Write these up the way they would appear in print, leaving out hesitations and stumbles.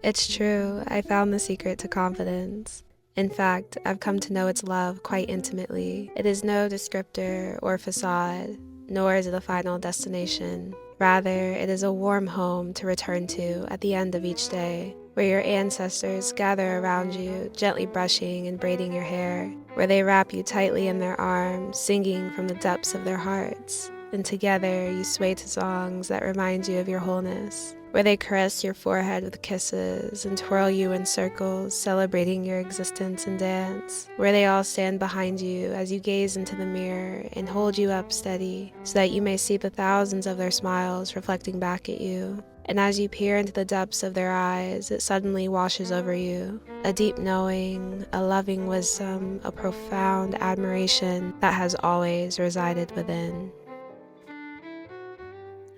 It's true, I found the secret to confidence. In fact, I've come to know its love quite intimately. It is no descriptor or facade, nor is it a final destination. Rather, it is a warm home to return to at the end of each day, where your ancestors gather around you, gently brushing and braiding your hair, where they wrap you tightly in their arms, singing from the depths of their hearts. And together you sway to songs that remind you of your wholeness, where they caress your forehead with kisses and twirl you in circles, celebrating your existence and dance, where they all stand behind you as you gaze into the mirror and hold you up steady so that you may see the thousands of their smiles reflecting back at you. And as you peer into the depths of their eyes, it suddenly washes over you. A deep knowing, a loving wisdom, a profound admiration that has always resided within.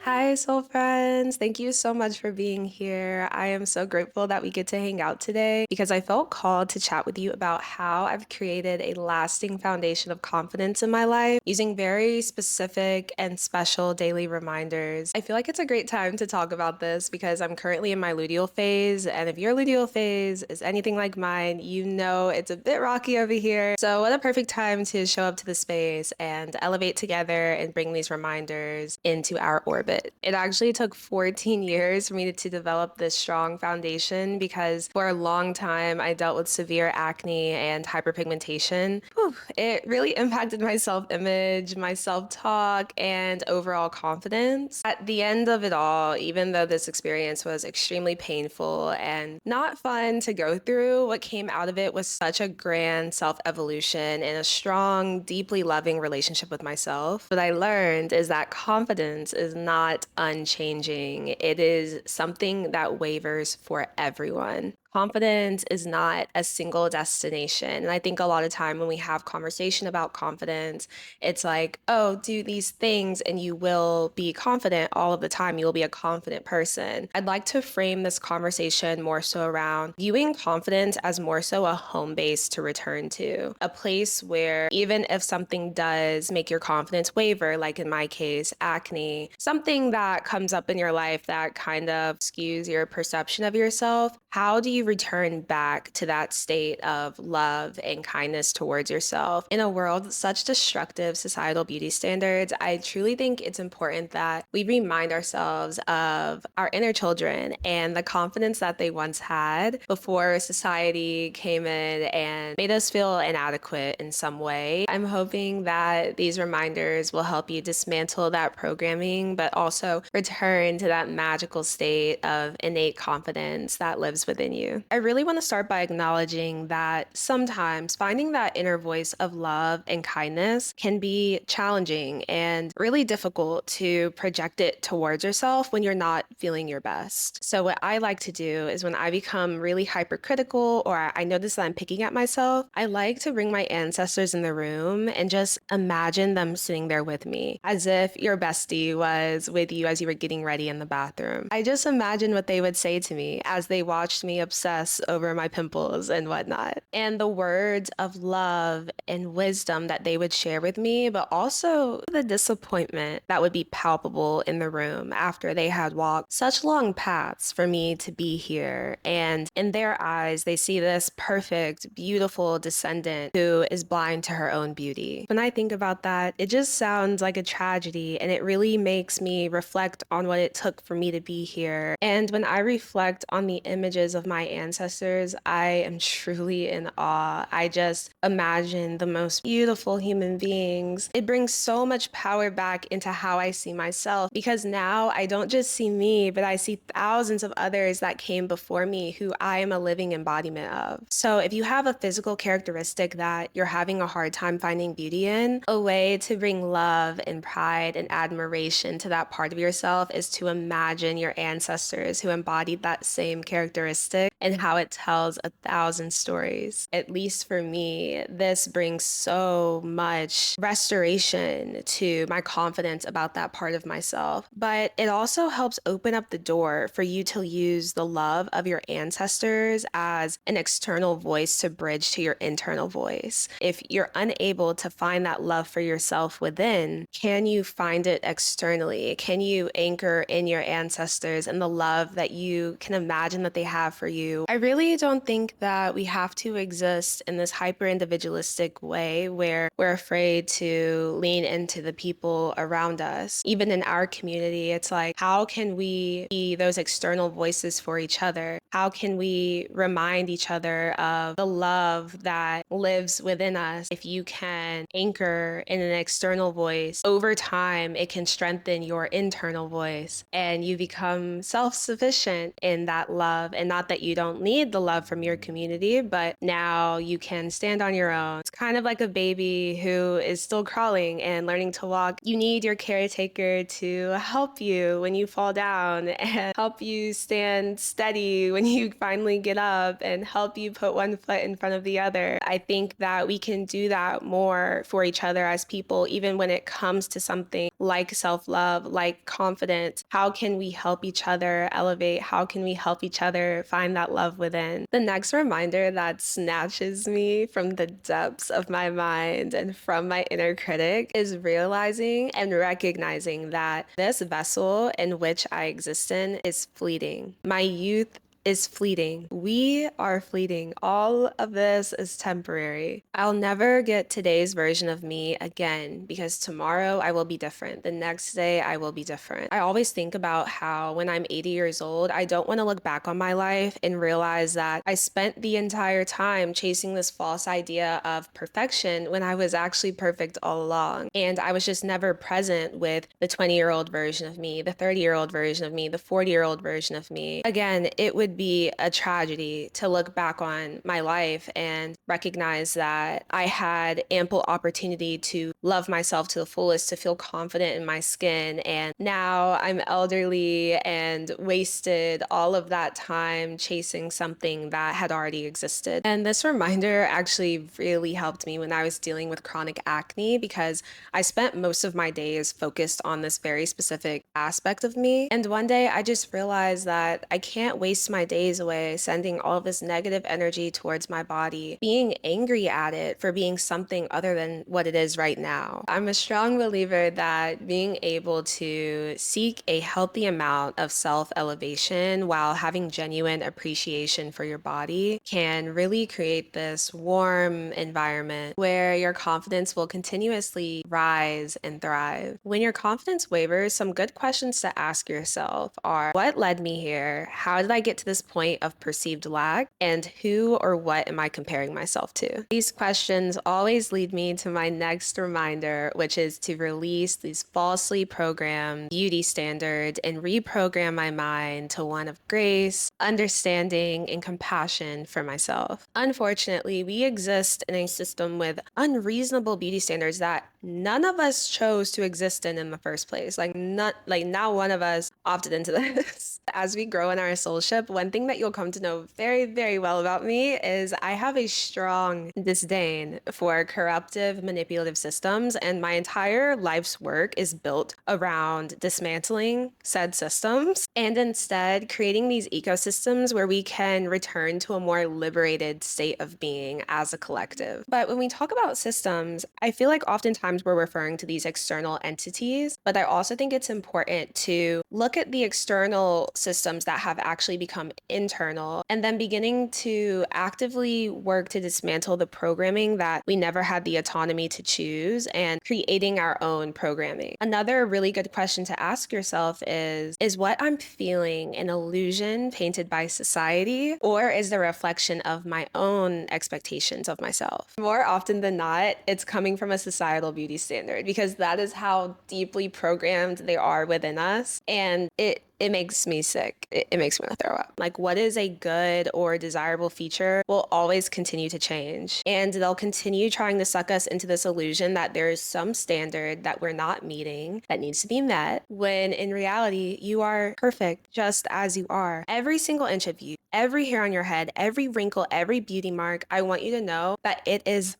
Hi, soul friends. Thank you so much for being here. I am so grateful that we get to hang out today because I felt called to chat with you about how I've created a lasting foundation of confidence in my life using very specific and special daily reminders. I feel like it's a great time to talk about this because I'm currently in my luteal phase, and if your luteal phase is anything like mine, you know it's a bit rocky over here. So what a perfect time to show up to the space and elevate together and bring these reminders into our orbit. It actually took 14 years for me to develop this strong foundation because for a long time I dealt with severe acne and hyperpigmentation. Whew, it really impacted my self-image, my self-talk, and overall confidence. At the end of it all, even though this experience was extremely painful and not fun to go through, what came out of it was such a grand self-evolution and a strong, deeply loving relationship with myself. What I learned is that confidence is not unchanging. It is something that wavers for everyone. Confidence is not a single destination. And I think a lot of time when we have conversation about confidence, it's like, oh, do these things and you will be confident all of the time. You will be a confident person. I'd like to frame this conversation more so around viewing confidence as more so a home base to return to, a place where even if something does make your confidence waver, like in my case, acne, something that comes up in your life that kind of skews your perception of yourself, how do you return back to that state of love and kindness towards yourself? In a world with such destructive societal beauty standards, I truly think it's important that we remind ourselves of our inner children and the confidence that they once had before society came in and made us feel inadequate in some way. I'm hoping that these reminders will help you dismantle that programming, but also return to that magical state of innate confidence that lives within you. I really want to start by acknowledging that sometimes finding that inner voice of love and kindness can be challenging and really difficult to project it towards yourself when you're not feeling your best. So what I like to do is when I become really hypercritical or I notice that I'm picking at myself, I like to bring my ancestors in the room and just imagine them sitting there with me as if your bestie was with you as you were getting ready in the bathroom. I just imagine what they would say to me as they watched me obsess over my pimples and whatnot, and the words of love and wisdom that they would share with me, but also the disappointment that would be palpable in the room after they had walked such long paths for me to be here. And in their eyes, they see this perfect, beautiful descendant who is blind to her own beauty. When I think about that, it just sounds like a tragedy, and it really makes me reflect on what it took for me to be here. And when I reflect on the images of my ancestors, I am truly in awe. I just imagine the most beautiful human beings. It brings so much power back into how I see myself because now I don't just see me, but I see thousands of others that came before me who I am a living embodiment of. So if you have a physical characteristic that you're having a hard time finding beauty in, a way to bring love and pride and admiration to that part of yourself is to imagine your ancestors who embodied that same characteristic and how it tells 1,000 stories. At least for me, this brings so much restoration to my confidence about that part of myself. But it also helps open up the door for you to use the love of your ancestors as an external voice to bridge to your internal voice. If you're unable to find that love for yourself within, can you find it externally? Can you anchor in your ancestors and the love that you can imagine that they have for you? I really don't think that we have to exist in this hyper individualistic way where we're afraid to lean into the people around us. Even in our community, it's like, how can we be those external voices for each other? How can we remind each other of the love that lives within us? If you can anchor in an external voice, over time, it can strengthen your internal voice and you become self-sufficient in that love. And not that you don't need the love from your community, but now you can stand on your own. It's kind of like a baby who is still crawling and learning to walk. You need your caretaker to help you when you fall down and help you stand steady when you finally get up and help you put one foot in front of the other. I think that we can do that more for each other as people, even when it comes to something like self-love, like confidence. How can we help each other elevate? How can we help each other find that love within? The next reminder that snatches me from the depths of my mind and from my inner critic is realizing and recognizing that this vessel in which I exist in is fleeting. My youth is fleeting. We are fleeting. All of this is temporary. I'll never get today's version of me again because tomorrow I will be different. The next day I will be different. I always think about how when I'm 80 years old, I don't want to look back on my life and realize that I spent the entire time chasing this false idea of perfection when I was actually perfect all along. And I was just never present with the 20-year-old version of me, the 30-year-old version of me, the 40-year-old version of me. Again, it would be a tragedy to look back on my life and recognize that I had ample opportunity to love myself to the fullest, to feel confident in my skin. And now I'm elderly and wasted all of that time chasing something that had already existed. And this reminder actually really helped me when I was dealing with chronic acne because I spent most of my days focused on this very specific aspect of me. And one day I just realized that I can't waste my days away sending all of this negative energy towards my body, being angry at it for being something other than what it is right now. I'm a strong believer that being able to seek a healthy amount of self-elevation while having genuine appreciation for your body can really create this warm environment where your confidence will continuously rise and thrive. When your confidence wavers, some good questions to ask yourself are, what led me here? How did I get to this point of perceived lack? And who or what am I comparing myself to? These questions always lead me to my next reminder, which is to release these falsely programmed beauty standards and reprogram my mind to one of grace, understanding, and compassion for myself. Unfortunately, we exist in a system with unreasonable beauty standards that none of us chose to exist in the first place. Not one of us opted into this. As we grow in our soulship, one thing that you'll come to know very, very well about me is I have a strong disdain for corruptive, manipulative systems, and my entire life's work is built around dismantling said systems and instead creating these ecosystems where we can return to a more liberated state of being as a collective. But when we talk about systems, I feel like oftentimes we're referring to these external entities, but I also think it's important to look at the external systems that have actually become internal and then beginning to actively work to dismantle the programming that we never had the autonomy to choose and creating our own programming. Another really good question to ask yourself is what I'm feeling an illusion painted by society, or is the reflection of my own expectations of myself? More often than not, it's coming from a societal beauty standard because that is how deeply programmed they are within us. And it it makes me sick. It makes me want to throw up. Like, what is a good or desirable feature will always continue to change. And they'll continue trying to suck us into this illusion that there is some standard that we're not meeting that needs to be met, when in reality, you are perfect just as you are. Every single inch of you, every hair on your head, every wrinkle, every beauty mark, I want you to know that it is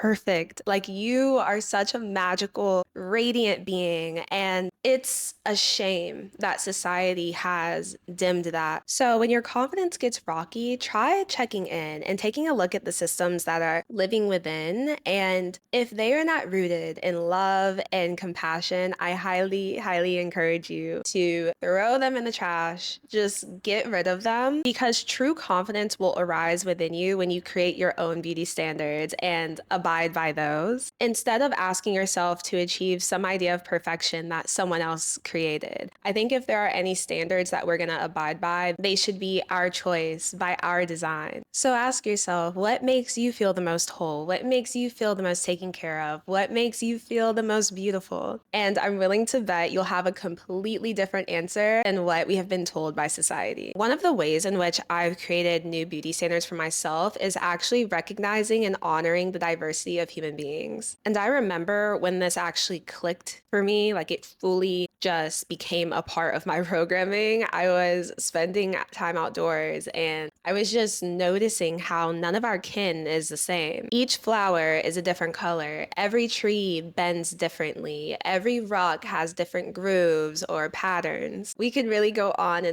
perfect. Like, you are such a magical, radiant being, and it's a shame that society has dimmed that. So when your confidence gets rocky, try checking in and taking a look at the systems that are living within. And if they are not rooted in love and compassion, I highly, highly encourage you to throw them in the trash. Just get rid of them, because true confidence will arise within you when you create your own beauty standards and abide by those, instead of asking yourself to achieve some idea of perfection that someone else created. I think if there are any standards that we're going to abide by, they should be our choice, by our design. So ask yourself, what makes you feel the most whole? What makes you feel the most taken care of? What makes you feel the most beautiful? And I'm willing to bet you'll have a completely different answer than what we have been told by society. One of the ways in which I've created new beauty standards for myself is actually recognizing and honoring the diversity of human beings. And I remember when this actually clicked for me, like it fully just became a part of my programming. I was spending time outdoors and I was just noticing how none of our kin is the same. Each flower is a different color. Every tree bends differently. Every rock has different grooves or patterns. We could really go on,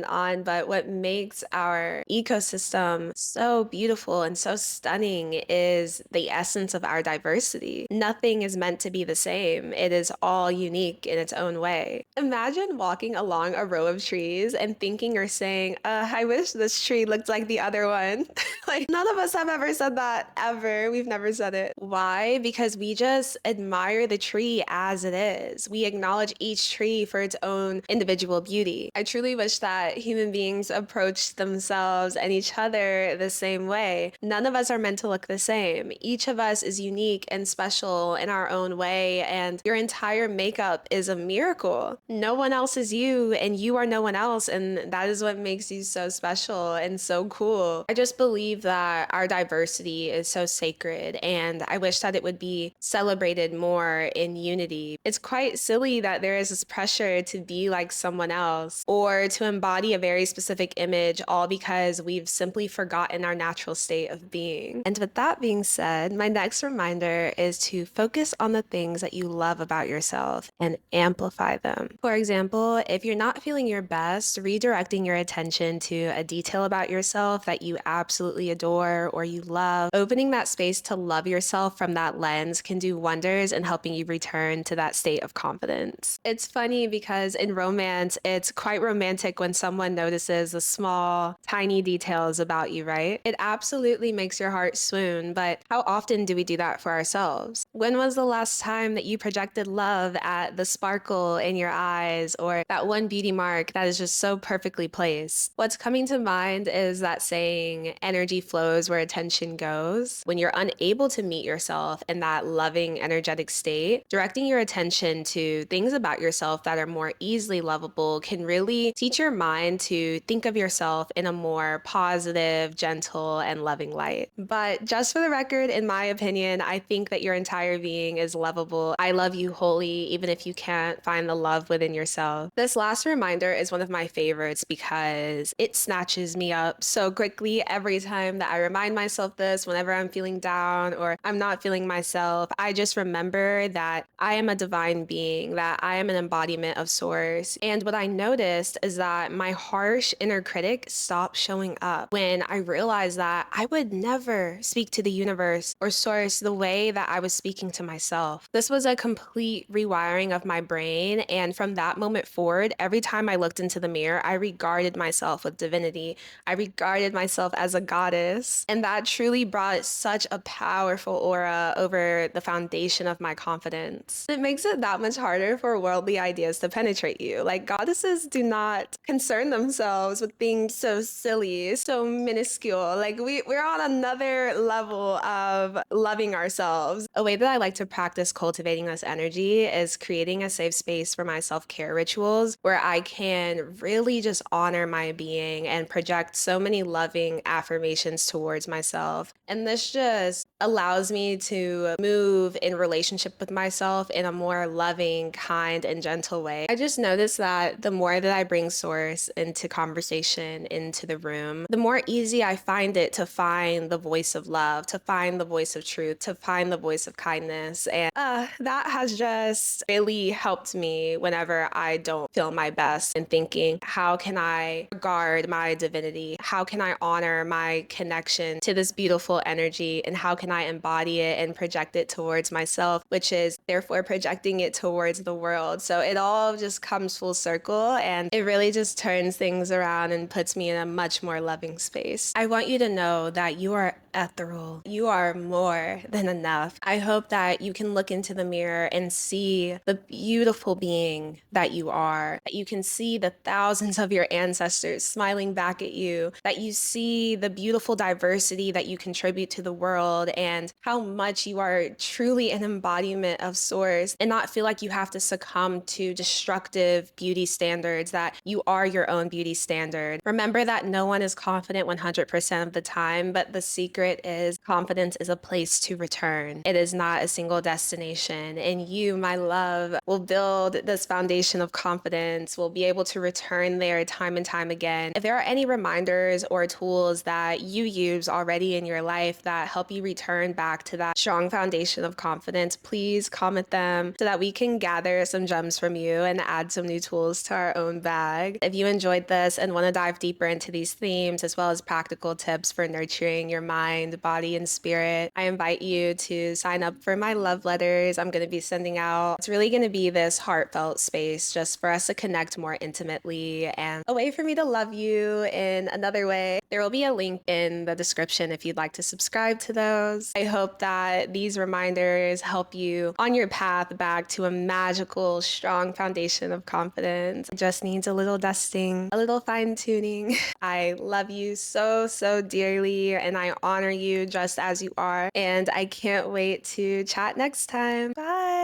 but what makes our ecosystem so beautiful and so stunning is the essence of our diversity. Nothing is meant to be the same. It is all unique in its own way. Imagine walking along a row of trees and thinking or saying, I wish this tree looked like the other one. Like, none of us have ever said that, ever. We've never said it. Why? Because we just admire the tree as it is. We acknowledge each tree for its own individual beauty. I truly wish that human beings approached themselves and each other the same way. None of us are meant to look the same. Each of us is unique and special in our own way, and your entire makeup is a miracle. No one else is you, and you are no one else, and that is what makes you so special and so cool. I just believe that our diversity is so sacred, and I wish that it would be celebrated more in unity. It's quite silly that there is this pressure to be like someone else or to embody a very specific image, all because we've simply forgotten our natural state of being. And with that being said, my next reminder is to focus on the things that you love about yourself and amplify them. For example, if you're not feeling your best, redirecting your attention to a detail about yourself that you absolutely adore or you love, opening that space to love yourself from that lens can do wonders in helping you return to that state of confidence. It's funny because in romance, it's quite romantic when someone notices the small, tiny details about you, right? It absolutely makes your heart swoon, but how often do we do that for ourselves? When was the last time that you projected love at the sparkle in your eyes or that one beauty mark that is just so perfectly placed? What's coming to mind is that saying, energy flows where attention goes. When you're unable to meet yourself in that loving, energetic state, directing your attention to things about yourself that are more easily lovable can really teach your mind to think of yourself in a more positive, gentle, and loving light. But just for the record, in my opinion, I think that your entire being is lovable. I love you wholly, even if you can't find the love within yourself. This last reminder is one of my favorites because it snatches me up so quickly every time that I remind myself this. Whenever I'm feeling down or I'm not feeling myself, I just remember that I am a divine being, that I am an embodiment of source. And what I noticed is that my harsh inner critic stopped showing up when I realized that I would never speak to the universe or source the way that I was speaking to myself. This was a complete rewiring of my brain, and from that moment forward, every time I looked into the mirror, I regarded myself with divinity. I regarded myself as a goddess, and that truly brought such a powerful aura over the foundation of my confidence. It makes it that much harder for worldly ideas to penetrate you. Like, goddesses do not concern themselves with things so silly, so minuscule. Like, we're on another level of loving ourselves. A way that I like to practice cultivating this energy is creating a safe space for my self care rituals where I can really just honor my being and project so many loving affirmations towards myself. And this just allows me to move in relationship with myself in a more loving, kind, and gentle way. I just noticed that the more that I bring source into conversation, into the room, the more easy I find it to find the voice of love, to find the voice of truth, to find the voice of kindness. And that has just really helped me whenever I don't feel my best in thinking, how can I guard my divinity? How can I honor my connection to this beautiful energy? And how can I embody it and project it towards myself, which is therefore projecting it towards the world. So it all just comes full circle and it really just turns things around and puts me in a much more loving space. I want you to know that you are ethereal. You are more than enough. I hope that you can look into the mirror and see the beautiful being that you are, that you can see the thousands of your ancestors smiling back at you, that you see the beautiful diversity that you contribute to the world and how much you are truly an embodiment of source and not feel like you have to succumb to destructive beauty standards, that you are your own beauty standard. Remember that no one is confident 100% of the time, but the secret is confidence is a place to return. It is not a single destination. And you, my love, will build this foundation of confidence, will be able to return there time and time again. If there are any reminders or tools that you use already in your life that help you return back to that strong foundation of confidence, please comment them so that we can gather some gems from you and add some new tools to our own bag. If you enjoyed this and want to dive deeper into these themes as well as practical tips for nurturing your mind, body, and spirit, I invite you to sign up for my love letters I'm going to be sending out. It's really going to be this heartfelt space just for us to connect more intimately and a way for me to love you in another way. There will be a link in the description if you'd like to subscribe to those. I hope that these reminders help you on your path back to a magical, strong foundation of confidence. It just needs a little dusting, a little fine tuning. I love you so, so dearly, and I honor you just as you are. And I can't wait to chat next time. Bye.